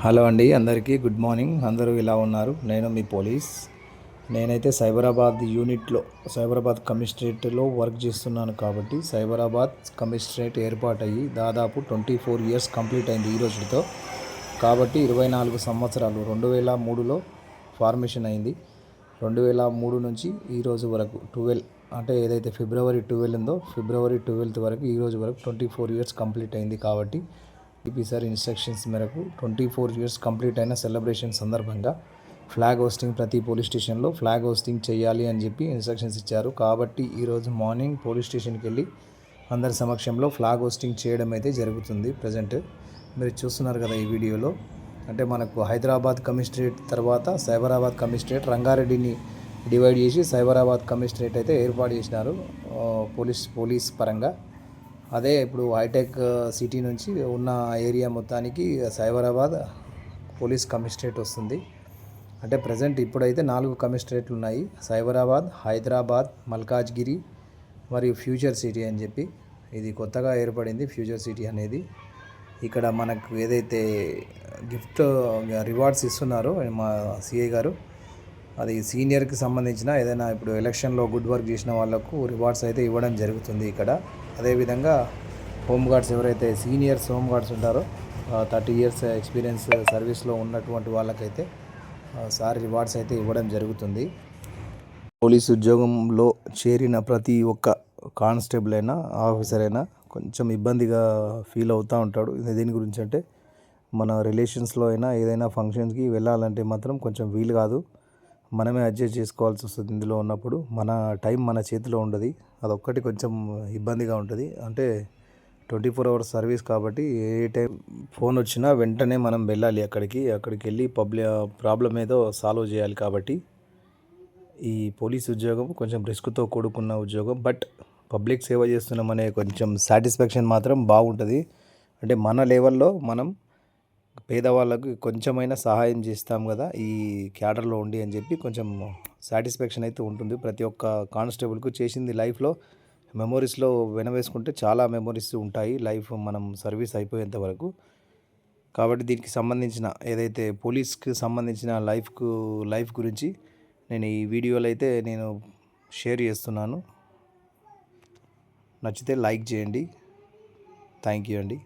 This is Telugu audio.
హలో అండి, అందరికీ గుడ్ మార్నింగ్. అందరూ ఇలా ఉన్నారు. నేను మీ పోలీస్. నేనైతే సైబరాబాద్ యూనిట్లో సైబరాబాద్ కమిషనరేట్లో వర్క్ చేస్తున్నాను. కాబట్టి సైబరాబాద్ కమిషనరేట్ ఏర్పాటయ్యి దాదాపు 24 ఇయర్స్ కంప్లీట్ అయింది ఈ రోజుతో. కాబట్టి 24 సంవత్సరాలు 2003లో ఫార్మేషన్ అయింది. 2003 నుంచి ఈ రోజు వరకు 12 అంటే ఏదైతే ఫిబ్రవరి 12 ఉందో ఫిబ్రవరి 12 వరకు ఈ రోజు వరకు 24 ఇయర్స్ కంప్లీట్ అయింది. కాబట్టి డిపి సార్ ఇన్స్ట్రక్షన్స్ మేరకు 24 ఇయర్స్ కంప్లీట్ అయిన సెలబ్రేషన్ సందర్భంగా ఫ్లాగ్ హోస్టింగ్ ప్రతి పోలీస్ స్టేషన్లో ఫ్లాగ్ హోస్టింగ్ చేయాలి అని చెప్పి ఇన్స్ట్రక్షన్స్ ఇచ్చారు. కాబట్టి ఈరోజు మార్నింగ్ పోలీస్ స్టేషన్కి వెళ్ళి అందరి సమక్షంలో ఫ్లాగ్ హోస్టింగ్ చేయడం అయితే జరుగుతుంది. ప్రజెంట్ మీరు చూస్తున్నారు కదా ఈ వీడియోలో. అంటే మనకు హైదరాబాద్ కమిషనరేట్ తర్వాత సైబరాబాద్ కమిషనరేట్ రంగారెడ్డిని డివైడ్ చేసి సైబరాబాద్ కమిషనరేట్ అయితే ఏర్పాటు చేసినారు పోలీస్ పరంగా. అదే ఇప్పుడు హైటెక్ సిటీ నుంచి ఉన్న ఏరియా మొత్తానికి సైబరాబాద్ పోలీస్ కమిషనరేట్ వస్తుంది. అంటే ప్రజెంట్ ఇప్పుడైతే 4 కమిషనరేట్లు ఉన్నాయి: సైబరాబాద్, హైదరాబాద్, మల్కాజ్గిరి మరియు ఫ్యూచర్ సిటీ అని చెప్పి. ఇది కొత్తగా ఏర్పడింది ఫ్యూచర్ సిటీ అనేది. ఇక్కడ మనకు ఏదైతే గిఫ్ట్ రివార్డ్స్ ఇస్తున్నారో మా సిఐ గారు, అది సీనియర్కి సంబంధించిన ఏదైనా ఇప్పుడు ఎలక్షన్లో గుడ్ వర్క్ చేసిన వాళ్ళకు రివార్డ్స్ అయితే ఇవ్వడం జరుగుతుంది ఇక్కడ. అదేవిధంగా హోంగార్డ్స్ ఎవరైతే సీనియర్స్ హోంగార్డ్స్ ఉంటారో 30 ఇయర్స్ ఎక్స్పీరియన్స్ సర్వీస్లో ఉన్నటువంటి వాళ్ళకైతే సార్ రివార్డ్స్ అయితే ఇవ్వడం జరుగుతుంది. పోలీస్ ఉద్యోగంలో చేరిన ప్రతి ఒక్క కానిస్టేబుల్ అయినా ఆఫీసర్ అయినా కొంచెం ఇబ్బందిగా ఫీల్ అవుతూ ఉంటాడు. దేని గురించి అంటే మన రిలేషన్స్లో అయినా ఏదైనా ఫంక్షన్స్కి వెళ్ళాలంటే మాత్రం కొంచెం వీలు కాదు. మనమే అడ్జస్ట్ చేసుకోవాల్సి వస్తుంది. ఇందులో ఉన్నప్పుడు మన టైం మన చేతిలో ఉండదు. అదొక్కటి కొంచెం ఇబ్బందిగా ఉంటుంది. అంటే 24 అవర్స్ సర్వీస్ కాబట్టి ఏ టైం ఫోన్ వచ్చినా వెంటనే మనం వెళ్ళాలి అక్కడికి వెళ్ళి ప్రాబ్లం ఏదో సాల్వ్ చేయాలి. కాబట్టి ఈ పోలీస్ ఉద్యోగం కొంచెం రిస్క్తో కూడుకున్న ఉద్యోగం. బట్ పబ్లిక్ సేవ చేస్తున్నామనే కొంచెం సాటిస్ఫాక్షన్ మాత్రం బాగుంటుంది. అంటే మన లెవెల్లో మనం పేదవాళ్ళకు కొంచెమైనా సహాయం చేస్తాం కదా ఈ క్యాడర్లో ఉండి అని చెప్పి కొంచెం సాటిస్ఫాక్షన్ అయితే ఉంటుంది ప్రతి ఒక్క కానిస్టేబుల్కు. చేసింది లైఫ్లో మెమొరీస్లో వెనవేసుకుంటే చాలా మెమొరీస్ ఉంటాయి లైఫ్ మనం సర్వీస్ అయిపోయేంత వరకు. కాబట్టి దీనికి సంబంధించిన ఏదైతే పోలీస్కి సంబంధించిన లైఫ్ గురించి నేను ఈ వీడియోలో అయితే నేను షేర్ చేస్తున్నాను. నచ్చితే లైక్ చేయండి. థ్యాంక్ యూ అండి.